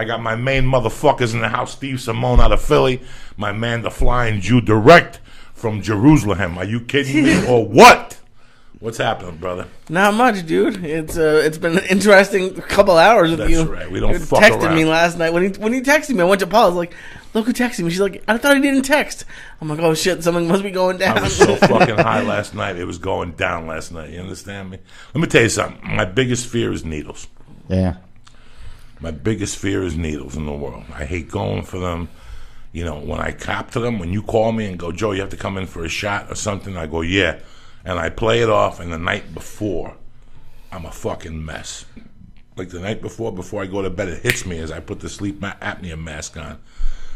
I got my main motherfuckers in the house, Steve Simeone out of Philly, my man, the Flying Jew, direct from Jerusalem. Are you kidding me or what? What's happening, brother? Not much, dude. It's been an interesting couple hours with you. That's right. We don't fuck texted around. me last night. When he texted me, I went to Paul. I was like, look who texted me. She's like, I thought he didn't text. I'm like, oh, shit, something must be going down. I was so fucking high last night. It was going down last night. You understand me? Let me tell you something. My biggest fear is needles. Yeah. My biggest fear is needles in the world. I hate going for them. You know, when I cop to them, when you call me and go, Joe, you have to come in for a shot or something, I go, yeah. And I play it off, and the night before, I'm a fucking mess. Like the night before I go to bed, it hits me as I put the sleep apnea mask on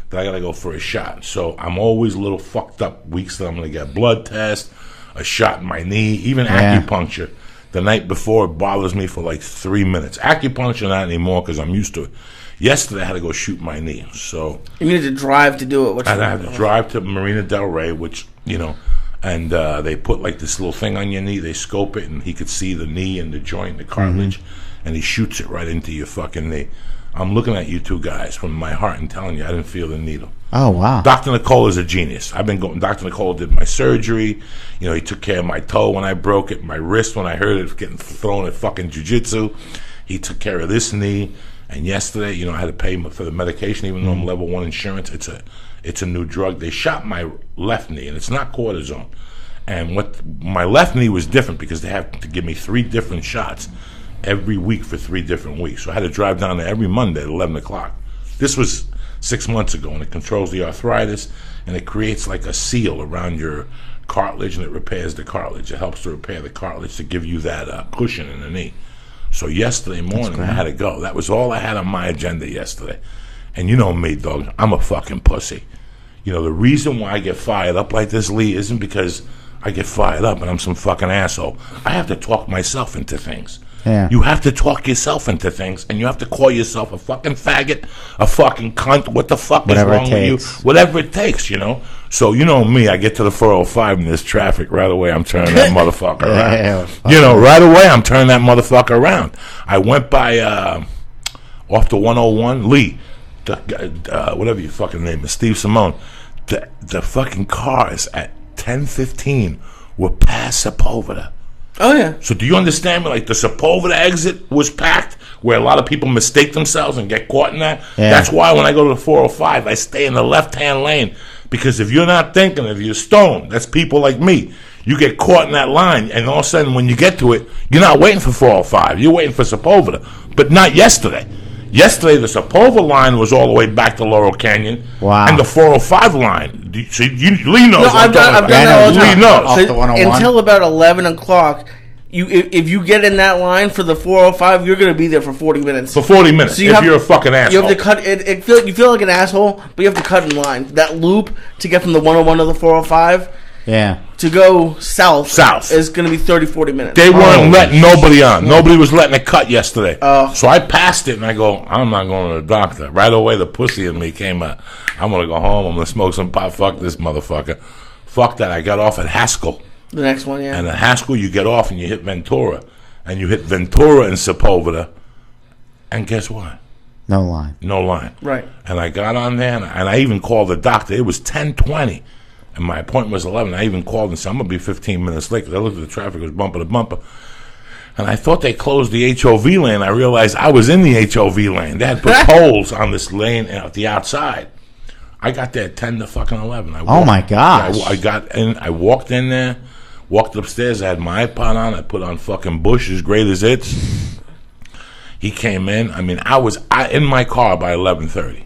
that I gotta go for a shot. So I'm always a little fucked up weeks that I'm gonna get a blood test, a shot in my knee, even acupuncture. The night before, it bothers me for like 3 minutes. Acupuncture, not anymore because I'm used to it. Yesterday, I had to go shoot my knee. So you need to drive to do it. I had to drive to Marina Del Rey, which, you know, and they put like this little thing on your knee. They scope it, and he could see the knee and the joint, the cartilage, and he shoots it right into your fucking knee. I'm looking at you two guys from my heart and telling you I didn't feel the needle. Oh, wow. Dr. Nicole is a genius. I've been going. Dr. Nicole did my surgery. You know, he took care of my toe when I broke it, my wrist when I hurt it getting thrown at fucking jiu-jitsu. He took care of this knee. And yesterday, you know, I had to pay for the medication, even though I'm level 1 insurance. It's a new drug. They shot my left knee, and it's not cortisone. And my left knee was different because they have to give me 3 different shots every week for 3 different weeks. So I had to drive down there every Monday at 11 o'clock. This was 6 months ago, and it controls the arthritis, and it creates like a seal around your cartilage, and it repairs the cartilage. It helps to repair the cartilage to give you that cushion in the knee. So yesterday morning, I had to go. That was all I had on my agenda yesterday. And you know me, dog. I'm a fucking pussy. You know, the reason why I get fired up like this, Lee, isn't because I get fired up and I'm some fucking asshole. I have to talk myself into things. Yeah. You have to talk yourself into things, and you have to call yourself a fucking faggot, a fucking cunt, what the fuck is wrong with you? Whatever it takes, you know? So, you know me, I get to the 405 and there's traffic. Right away, I'm turning that motherfucker around. You know, right away, I'm turning that motherfucker around. I went by, off the 101, Lee, whatever your fucking name is, Steve Simeone. The fucking cars at 10:15 were past Sepulveda. Oh, yeah. So do you understand me? Like the Sepulveda exit was packed, where a lot of people mistake themselves and get caught in that. Yeah. That's why when I go to the 405, I stay in the left-hand lane. Because if you're not thinking, if you're stoned, that's people like me. You get caught in that line, and all of a sudden when you get to it, you're not waiting for 405. You're waiting for Sepulveda. But not yesterday. Yesterday, the Sepulveda line was all the way back to Laurel Canyon. Wow. And the 405 line. Lee knows. No, I've done that all the time. Lee knows. Off the 101. Until about 11 o'clock, if you get in that line for the 405, you're going to be there for 40 minutes. For 40 minutes, so you're a fucking asshole. You have to cut it. You feel like an asshole, but you have to cut in line. That loop to get from the 101 to the 405... Yeah. To go south is going to be 30, 40 minutes. They weren't letting nobody on. Yeah. Nobody was letting it cut yesterday. So I passed it, and I go, I'm not going to the doctor. Right away, the pussy in me came out. I'm going to go home. I'm going to smoke some pot. Fuck this motherfucker. Fuck that. I got off at Haskell. The next one, yeah. And at Haskell, you get off, and you hit Ventura. And you hit Ventura and Sepulveda. And guess what? No line. No line. Right. And I got on there, and I even called the doctor. It was 10:20. And my appointment was 11. I even called and said, I'm going to be 15 minutes late because I looked at the traffic. It was bumper to bumper. And I thought they closed the HOV lane. I realized I was in the HOV lane. They had put poles on this lane at the outside. I got there at 10 to fucking 11. Oh, my gosh. I got in. I walked in there, walked upstairs. I had my iPod on. I put on fucking Bush's Greatest Hits. He came in. I mean, I was in my car by 11:30.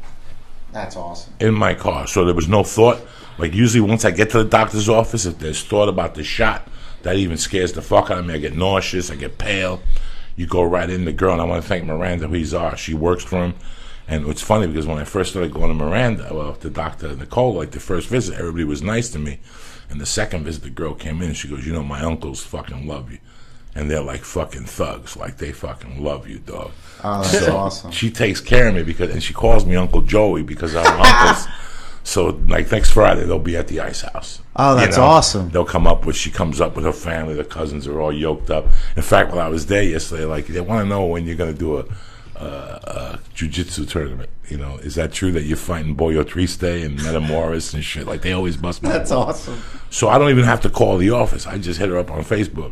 That's awesome. In my car. So there was no thought. Like, usually once I get to the doctor's office, if there's thought about the shot, that even scares the fuck out of me. I get nauseous. I get pale. You go right in. The girl, and I want to thank Miranda Huizar. She works for him. And it's funny because when I first started going to Miranda, well, to Dr. Nicole, like the first visit, everybody was nice to me. And the second visit, the girl came in and she goes, you know, my uncles fucking love you. And they're like fucking thugs. Like, they fucking love you, dog. Oh, that's awesome. She takes care of me and she calls me Uncle Joey because I'm uncles. So, like, next Friday, they'll be at the Ice House. Oh, that's awesome. She comes up with her family. The cousins are all yoked up. In fact, while I was there yesterday, like, they want to know when you're going to do jiu-jitsu tournament. You know, is that true that you're fighting Boyo Triste and Metamoris and shit? Like, they always bust my That's balls. awesome. So I don't even have to call the office. I just hit her up on Facebook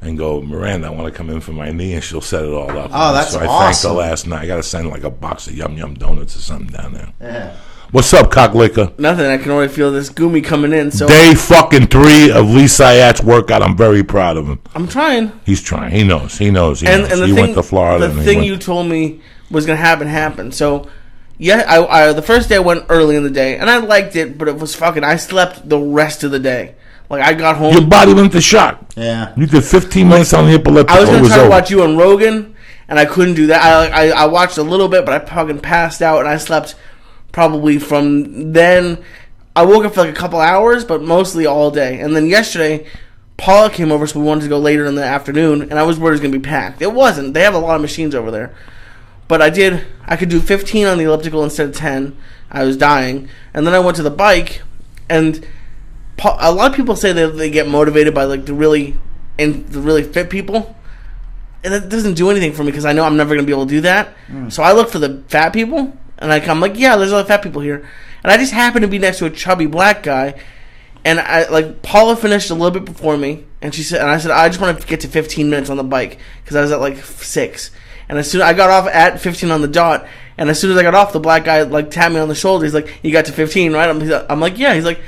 and go, Miranda, I want to come in for my knee, and she'll set it all up. Oh, that's so I awesome. thanked her last night. I got to send like a box of Yum Yum donuts or something down there. Yeah. What's up, cocklicker? Nothing. I can already feel this Gumi coming in. So Day fucking 3 of Lee Sayat's workout. I'm very proud of him. I'm trying. He's trying. He knows. He knows. He And knows. the He thing, went to Florida. The thing you told me was gonna happen happened. So yeah, I the first day I went early in the day, and I liked it, but it was fucking. I slept the rest of the day. Like, I got home. Your body went to shock. Yeah. You did 15 minutes on the elliptical. I was It gonna was try to over. watch you on Rogan, and I couldn't do that. I watched a little bit, but I fucking passed out, and I slept probably from then. I woke up for like a couple hours, but mostly all day. And then yesterday, Paula came over, so we wanted to go later in the afternoon, and I was worried it was gonna be packed. It wasn't. They have a lot of machines over there. But I could do 15 on the elliptical instead of 10. I was dying. And then I went to the bike, and a lot of people say that they get motivated by like the really fit people. And it doesn't do anything for me because I know I'm never going to be able to do that. So I look for the fat people, and I'm like, yeah, there's other fat people here. And I just happen to be next to a chubby black guy. And Paula finished a little bit before me, and I said, I just want to get to 15 minutes on the bike because I was at like 6. And as soon as I got off at 15 on the dot, and as soon as I got off, the black guy like tapped me on the shoulder. He's like, "You got to 15, right?" I'm like, "Yeah." He's like,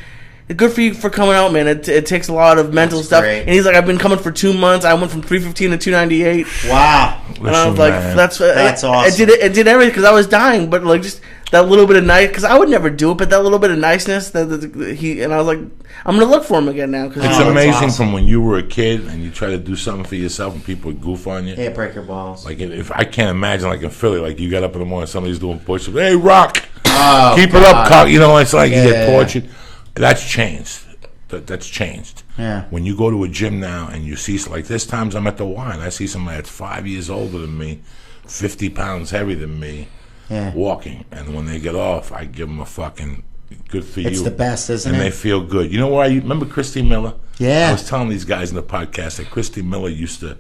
"Good for you for coming out, man. It takes a lot of mental stuff." great. And he's like, "I've been coming for 2 months. I went from 315 to 298." Wow. And I was like, man. "That's awesome. It did everything because I was dying, but like just that little bit of nice because I would never do it, but that little bit of niceness and I was like, I'm gonna look for him again now because It's that's amazing awesome. from when you were a kid and you try to do something for yourself and people would goof on you. Yeah, break your balls. Like, if I can't imagine, like in Philly, like you got up in the morning, somebody's doing push-ups. Hey, Rock, Oh, keep it up, God. cock. You know, it's like you Yeah. get tortured. That's changed. That's changed. Yeah. When you go to a gym now and you see, like, there's times I'm at the Y and I see somebody that's 5 years older than me, 50 pounds heavier than me, Yeah. walking, and when they get off, I give them a fucking good for you. It's the best, isn't and it? they feel good. You know where I remember Christy Miller? Yeah. I was telling these guys in the podcast that Christy Miller used to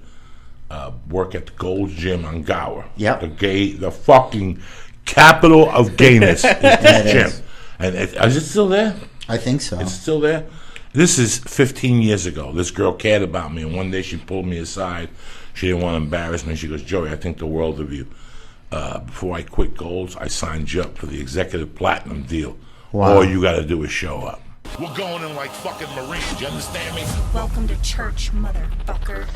work at the Gold's Gym on Gower. Yep. The fucking capital of gayness is it this gym. is. And is it still there? I think so. It's still there? This is 15 years ago. This girl cared about me, and one day she pulled me aside. She didn't want to embarrass me. She goes, Joey, I think the world of you. Before I quit Gold's, I signed you up for the executive platinum deal. Wow. All you got to do is show up. We're going in like fucking Marines. You understand me? Welcome to church, motherfucker.